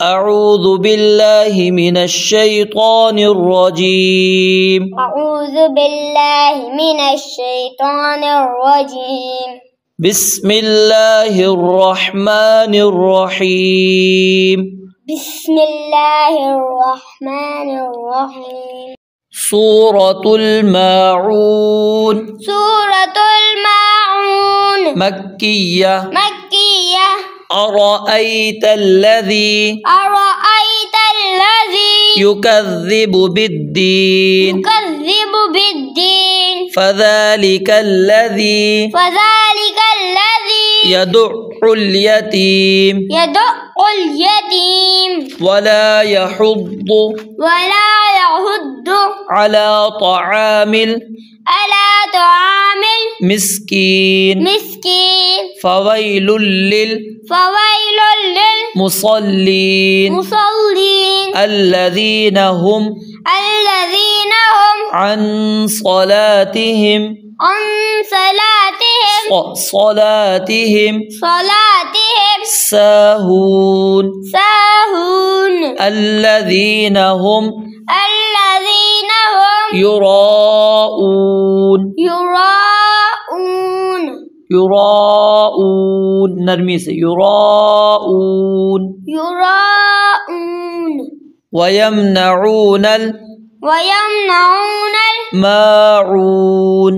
أعوذ بالله من الشيطان الرجيم. أعوذ بالله من الشيطان الرجيم. بسم الله الرحمن الرحيم. بسم الله الرحمن الرحيم. سورة الماعون. سورة الماعون مكية. مكية. أرأيت الذي يكذب بالدين يكذب بالدين فذلك الذي يدع اليتيم ولا يحض على طعام المسكين فويل للمصلين الذين هم عن صلاتهم ساهون الذين هم يراءون نرمي سے يراءون ويمنعون الماعون